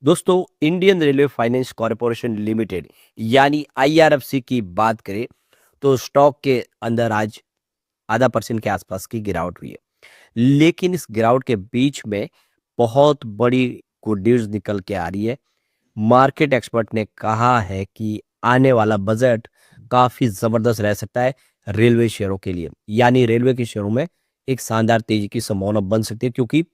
दोस्तों, Indian railway finance corporation limited यानी IRFC की बात करें तो स्टॉक के अंदर आज आधा परसेंट के आसपास की गिरावट हुई है। लेकिन इस गिरावट के बीच में बहुत बड़ी गुड न्यूज निकल के आ रही है। मार्केट एक्सपर्ट ने कहा है कि आने वाला बजट काफी जबरदस्त रह सकता है रेलवे शेयरों के लिए। यानी रेलवे के शेयरों में एक शानदार तेजी की संभावना बन सकती है, क्योंकि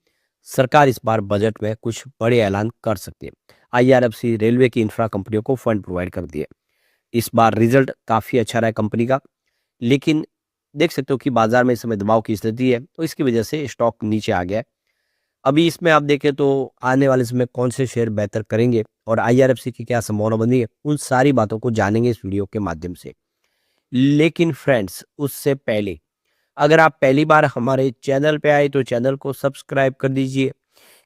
सरकार इस बार बजट में कुछ बड़े ऐलान कर सकती है। आईआरएफसी रेलवे की इंफ्रा कंपनियों को फंड प्रोवाइड कर दिए। इस बार रिजल्ट काफी अच्छा रहा है कंपनी का। लेकिन देख सकते हो कि बाजार में इस समय दबाव की स्थिति है, तो इसकी वजह से स्टॉक नीचे आ गया है। अभी इसमें आप देखें तो आने वाले समय कौन से शेयर बेहतर करेंगे और आईआरएफसी की क्या संभावना बनी है, उन सारी बातों को जानेंगे इस वीडियो के माध्यम से। लेकिन फ्रेंड्स, उससे पहले अगर आप पहली बार हमारे चैनल पे आए तो चैनल को सब्सक्राइब कर दीजिए,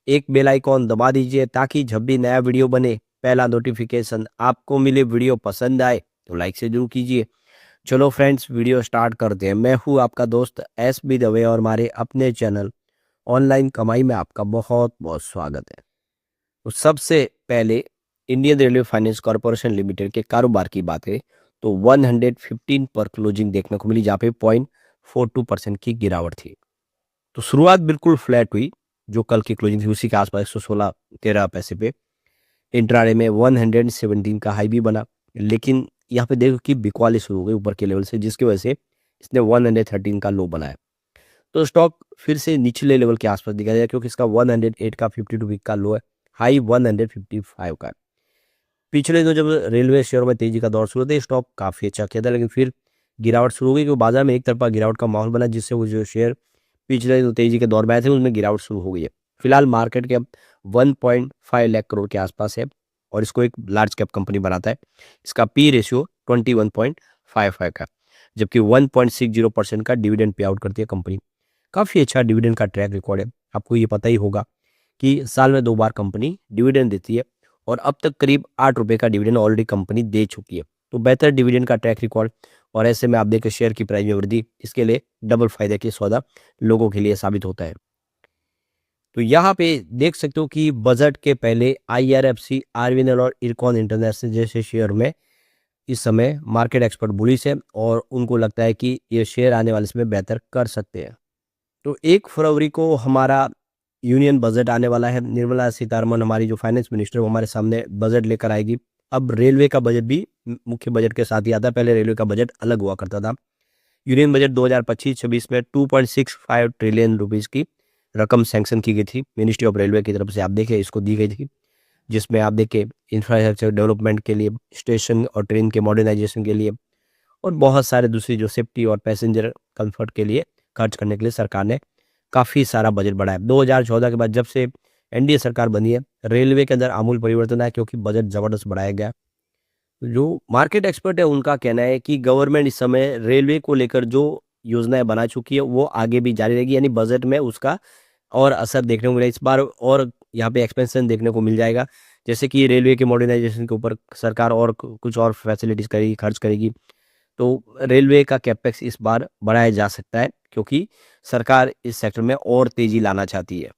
एक बेल आइकॉन दबा दीजिए ताकि जब भी नया वीडियो बने पहला नोटिफिकेशन आपको मिले। वीडियो पसंद आए तो लाइक से जरूर कीजिए। चलो फ्रेंड्स, वीडियो स्टार्ट करते हैं। मैं हूँ आपका दोस्त एस बी दवे और हमारे अपने चैनल ऑनलाइन कमाई में आपका बहुत बहुत स्वागत है। तो सबसे पहले Indian railway finance corporation limited के कारोबार की बात करें तो 115 पर क्लोजिंग देखने को मिली, जहाँ पे 0.42% की गिरावट थी। तो शुरुआत बिल्कुल फ्लैट हुई। जो कल की क्लोजिंग थी उसी के आसपास 116.13 पैसे पे। इंट्राडे में 117 का हाई भी बना। लेकिन यहाँ पे देखो कि बिकवाली शुरू हो गई ऊपर के लेवल से, जिसकी वजह से इसने 113 का लो बनाया। तो स्टॉक फिर से निचले लेवल के आसपास दिखाई दिया, क्योंकि इसका 108 का 52 वीक का लो है, हाई 155 का है। पिछले दिनों जब रेलवे शेयर में तेजी का दौर शुरू था, स्टॉक काफी अच्छा किया था, लेकिन फिर गिरावट शुरू हो गई, क्योंकि बाजार में एक तरफा गिरावट का माहौल बना, जिससे वो जो शेयर पिछले जो तेजी के दौर में आए थे उसमें गिरावट शुरू हो गई है। फिलहाल मार्केट कैप 1.5 लाख करोड़ के आसपास है और इसको एक लार्ज कैप कंपनी बनाता है। इसका पी रेशियो 21.55 का, जबकि 1.60% का डिविडेंड पे आउट करती है कंपनी। काफी अच्छा डिविडेंड का ट्रैक रिकॉर्ड है। आपको ये पता ही होगा कि साल में 2 बार कंपनी डिविडेंड देती है और अब तक करीब 8 रुपए का डिविडेंड ऑलरेडी कंपनी दे चुकी है। तो बेहतर डिविडेंड का ट्रैक रिकॉर्ड और ऐसे में आप देखें शेयर की प्राइस में वृद्धि, इसके लिए डबल फायदे की सौदा लोगों के लिए साबित होता है। तो यहाँ पे देख सकते हो कि बजट के पहले आईआरएफसी, आरवीएनएल और इरकॉन इंटरनेशनल जैसे शेयर में इस समय मार्केट एक्सपर्ट बुलिश है और उनको लगता है कि ये शेयर आने वाले समय बेहतर कर सकते हैं। तो 1 फरवरी को हमारा यूनियन बजट आने वाला है। निर्मला सीतारमन हमारी जो फाइनेंस मिनिस्टर वो हमारे सामने बजट लेकर आएगी। अब रेलवे का बजट भी मुख्य बजट के साथ ही आता है। पहले रेलवे का बजट अलग हुआ करता था। यूनियन बजट 2025-26 में 2.65 ट्रिलियन रुपीस की रकम सैंक्शन की गई थी मिनिस्ट्री ऑफ रेलवे की तरफ से। आप देखें इसको दी गई थी, जिसमें आप देखें इंफ्रास्ट्रक्चर डेवलपमेंट के लिए, स्टेशन और ट्रेन के मॉडर्नाइजेशन के लिए और बहुत सारे दूसरी जो सेफ्टी और पैसेंजर कंफर्ट के लिए खर्च करने के लिए सरकार ने काफ़ी सारा बजट बढ़ाया। 2014 के बाद जब से एनडीए सरकार बनी है, रेलवे के अंदर आमूल परिवर्तन आया, क्योंकि बजट ज़बरदस्त बढ़ाया गया। जो मार्केट एक्सपर्ट है उनका कहना है कि गवर्नमेंट इस समय रेलवे को लेकर जो योजनाएं बना चुकी है वो आगे भी जारी रहेगी, यानी बजट में उसका और असर देखने को मिला इस बार। और यहाँ पे एक्सपेंशन देखने को मिल जाएगा, जैसे कि रेलवे के मॉडर्नाइजेशन के ऊपर सरकार और कुछ और फैसिलिटीज करेगी, खर्च करेगी। तो रेलवे का कैपेक्स इस बार बढ़ाया जा सकता है, क्योंकि सरकार इस सेक्टर में और तेजी लाना चाहती है।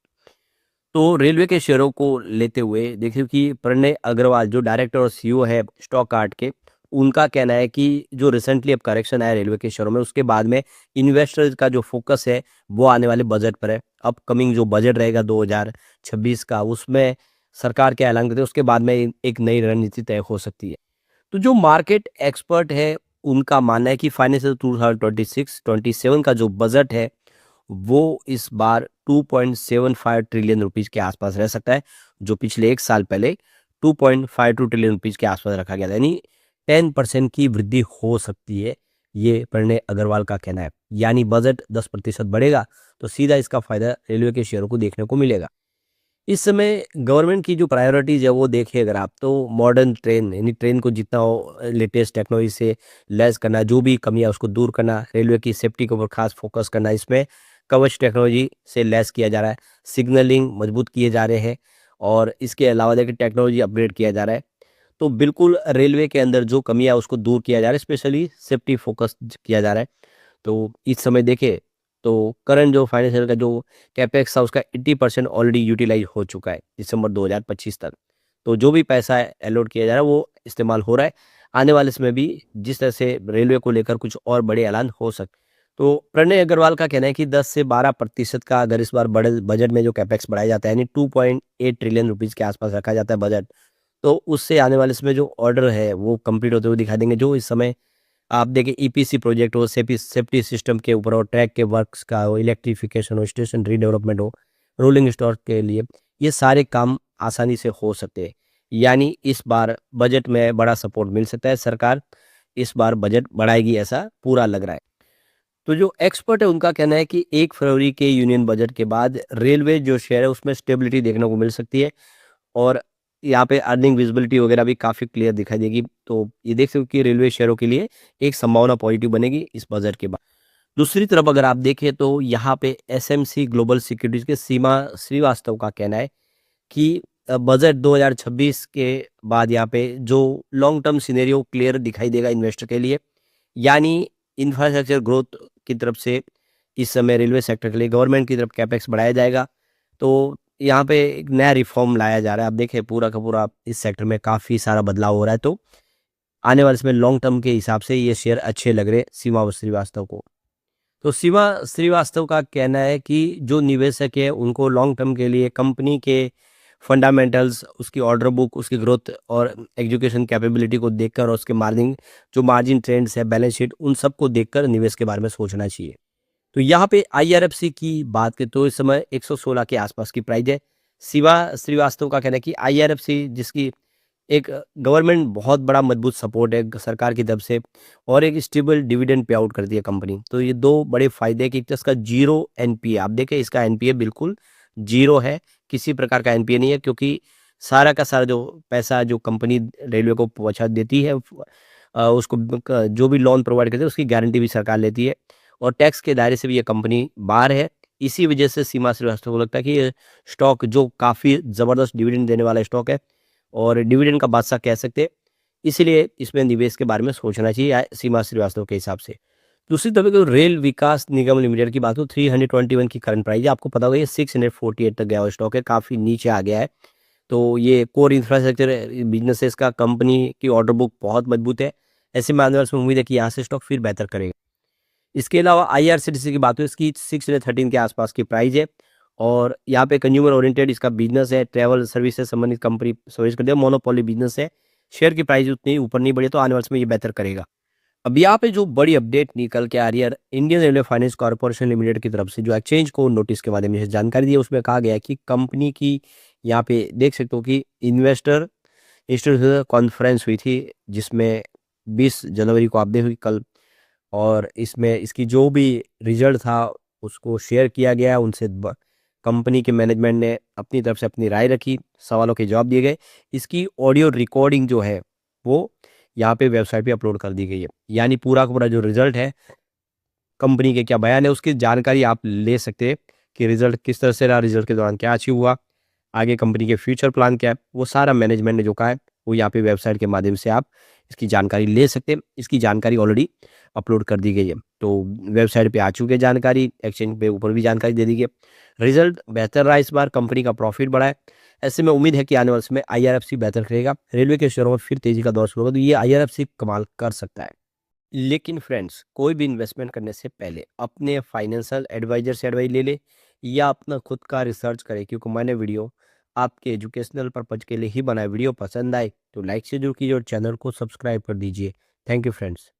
तो रेलवे के शेयरों को लेते हुए देखिए कि प्रणय अग्रवाल जो डायरेक्टर और सीईओ है स्टॉक कार्ड के, उनका कहना है कि जो रिसेंटली अब करेक्शन आया रेलवे के शेयरों में, उसके बाद में इन्वेस्टर्स का जो फोकस है वो आने वाले बजट पर है। अपकमिंग जो बजट रहेगा 2026 का, उसमें सरकार क्या ऐलान करते हैं, उसके बाद में एक नई रणनीति तय हो सकती है। तो जो मार्केट एक्सपर्ट है उनका मानना है कि फाइनेंशियल 2026-27 का जो बजट है वो इस बार 2.75 ट्रिलियन रुपीस के आसपास रह सकता है, जो पिछले एक साल पहले 2.52 ट्रिलियन रुपीस के आसपास रखा गया था। यानी 10% की वृद्धि हो सकती है, ये प्रणय अग्रवाल का कहना है। यानी बजट 10% बढ़ेगा तो सीधा इसका फायदा रेलवे के शेयरों को देखने को मिलेगा। इस समय गवर्नमेंट की जो प्रायोरिटीज है वो देखिए अगर आप, तो मॉडर्न ट्रेन, यानी ट्रेन को जितना हो लेटेस्ट टेक्नोलॉजी से लैस करना, जो भी कमियां उसको दूर करना, रेलवे की सेफ्टी के ऊपर खास फोकस करना, इसमें कवच टेक्नोलॉजी से लैस किया जा रहा है, सिग्नलिंग मजबूत किए जा रहे हैं और इसके अलावा देखिए टेक्नोलॉजी अपग्रेड किया जा रहा है। तो बिल्कुल रेलवे के अंदर जो कमियां उसको दूर किया जा रहा है, स्पेशली सेफ्टी फोकस किया जा रहा है। तो इस समय देखें तो करंट जो फाइनेंशियल का जो कैपेक्स था उसका 80% ऑलरेडी यूटिलाइज हो चुका है दिसंबर 2025 तक। तो जो भी पैसा अलॉट किया जा रहा है वो इस्तेमाल हो रहा है। आने वाले समय भी जिस तरह से रेलवे को लेकर कुछ और बड़े ऐलान हो सकते। तो प्रणय अग्रवाल का कहना है कि 10 से 12% का अगर इस बार बड़े बजट में जो कैपेक्स बढ़ाया जाता है यानी 2.8 ट्रिलियन रुपीज़ के आसपास रखा जाता है बजट, तो उससे आने वाले समय जो ऑर्डर है वो कंप्लीट होते हुए दिखाई देंगे। जो इस समय आप देखिए ईपीसी प्रोजेक्ट हो, सेफ्टी सिस्टम के ऊपर हो, ट्रैक के वर्क्स का हो, इलेक्ट्रिफिकेशन हो, स्टेशन रीडेवलपमेंट हो, रोलिंग स्टॉक के लिए, ये सारे काम आसानी से हो सकते हैं। यानी इस बार बजट में बड़ा सपोर्ट मिल सकता है। सरकार इस बार बजट बढ़ाएगी ऐसा पूरा लग रहा है। तो जो एक्सपर्ट है उनका कहना है कि 1 फरवरी के यूनियन बजट के बाद रेलवे जो शेयर है उसमें स्टेबिलिटी देखने को मिल सकती है और यहाँ पे अर्निंग विजिबिलिटी वगैरह भी काफ़ी क्लियर दिखाई देगी। तो ये देख सकते हो कि रेलवे शेयरों के लिए एक संभावना पॉजिटिव बनेगी इस बजट के बाद। दूसरी तरफ अगर आप देखें तो यहाँ पे एसएमसी ग्लोबल सिक्योरिटीज़ के सीमा श्रीवास्तव का कहना है कि बजट 2026 के बाद यहाँ पे जो लॉन्ग टर्म सिनेरियो क्लियर दिखाई देगा इन्वेस्टर के लिए। यानी इंफ्रास्ट्रक्चर ग्रोथ की तरफ से इस समय रेलवे सेक्टर के लिए गवर्नमेंट की तरफ कैपेक्स बढ़ाया जाएगा। तो यहाँ पे एक नया रिफॉर्म लाया जा रहा है। आप देखें पूरा का पूरा इस सेक्टर में काफ़ी सारा बदलाव हो रहा है। तो आने वाले समय लॉन्ग टर्म के हिसाब से ये शेयर अच्छे लग रहे हैं सीमा श्रीवास्तव को। तो सीमा श्रीवास्तव का कहना है कि जो निवेशक है उनको लॉन्ग टर्म के लिए कंपनी के फंडामेंटल्स, उसकी ऑर्डर बुक, उसकी ग्रोथ और एग्जीक्यूशन कैपेबिलिटी को देखकर और उसके मार्जिन ट्रेंड्स है, बैलेंस शीट, उन सबको देखकर निवेश के बारे में सोचना चाहिए। तो यहाँ पे आईआरएफसी की बात करें तो इस समय 116 के आसपास की प्राइस है। शिवा श्रीवास्तव का कहना है कि आईआरएफसी जिसकी एक गवर्नमेंट बहुत बड़ा मजबूत सपोर्ट है सरकार की तरफ से और एक स्टेबल डिविडेंड पे आउट करती है कंपनी। तो ये दो बड़े फायदे कि इसका जीरो एनपीए, आप देखें इसका एनपीए बिल्कुल जीरो है, किसी प्रकार का एनपीए नहीं है क्योंकि सारा का सारा जो पैसा जो कंपनी रेलवे को पहुंचा देती है उसको जो भी लोन प्रोवाइड करती है उसकी गारंटी भी सरकार लेती है और टैक्स के दायरे से भी ये कंपनी बाहर है। इसी वजह से सीमा श्रीवास्तव को लगता है कि ये स्टॉक जो काफ़ी ज़बरदस्त डिविडेंड देने वाला स्टॉक है और डिविडेंड का बादशाह कह सकते हैं, इसीलिए इसमें निवेश के बारे में सोचना चाहिए सीमा श्रीवास्तव के हिसाब से। दूसरी तरफ अगर रेल विकास निगम लिमिटेड की बात हो 321 की करंट प्राइस है, आपको पता होगा ये 648 तक गया हुआ स्टॉक है, काफ़ी नीचे आ गया है। तो ये कोर इंफ्रास्ट्रक्चर बिजनेसेस का कंपनी की ऑर्डर बुक बहुत मजबूत है। ऐसे में आने वाले समय उम्मीद है कि यहाँ से स्टॉक फिर बेहतर करेगा। इसके अलावा आईआरसीटीसी की बात हो इसकी 613 के आसपास की प्राइस है और यहाँ पे कंज्यूमर ओरिएंटेड इसका बिजनेस है, ट्रैवल सर्विस से संबंधित कंपनी सर्विस करती है, मोनोपोली बिजनेस है। शेयर की प्राइस उतनी ऊपर नहीं बढ़ी तो आने वाले समय ये बेहतर करेगा। अब यहाँ पे जो बड़ी अपडेट निकल के आ रही है Indian railway finance corporation limited की तरफ से जो एक्सचेंज को नोटिस के माध्यम से जानकारी दी है उसमें कहा गया है कि कंपनी की यहाँ पे देख सकते हो कि इन्वेस्टर इंस्टीट्यूशनल कॉन्फ्रेंस हुई थी जिसमें 20 जनवरी को आप देखो कल, और इसमें इसकी जो भी रिजल्ट था उसको शेयर किया गया उनसे कंपनी के मैनेजमेंट ने अपनी तरफ से अपनी राय रखी, सवालों के जवाब दिए गए। इसकी ऑडियो रिकॉर्डिंग जो है वो यहाँ पे वेबसाइट पे अपलोड कर दी गई है। यानी पूरा का पूरा जो रिजल्ट है कंपनी के क्या बयान है उसकी जानकारी आप ले सकते हैं कि रिजल्ट किस तरह से रहा, रिजल्ट के दौरान क्या अचीव हुआ, आगे कंपनी के फ्यूचर प्लान क्या है, वो सारा मैनेजमेंट ने जो कहा है वो यहाँ पे वेबसाइट के माध्यम से आप इसकी जानकारी ले सकते हैं। इसकी जानकारी ऑलरेडी अपलोड कर दी गई है तो वेबसाइट पे आ चुकी है जानकारी, एक्सचेंज पे ऊपर भी जानकारी दे दी गई है। रिजल्ट बेहतर रहा, इस बार कंपनी का प्रॉफिट बढ़ा है। ऐसे में उम्मीद है कि आने वाले समय आईआरएफसी बेहतर करेगा, रेलवे के शेयरों में फिर तेजी का दौर शुरू होगा तो ये आईआरएफसी कमाल कर सकता है। लेकिन फ्रेंड्स कोई भी इन्वेस्टमेंट करने से पहले अपने फाइनेंशियल एडवाइजर से एडवाइस ले ले या अपना खुद का रिसर्च करें क्योंकि मैंने वीडियो आपके एजुकेशनल पर्पज के लिए ही बनाया। वीडियो पसंद आए तो लाइक से जरूर कीजिए और चैनल को सब्सक्राइब कर दीजिए। Thank you friends.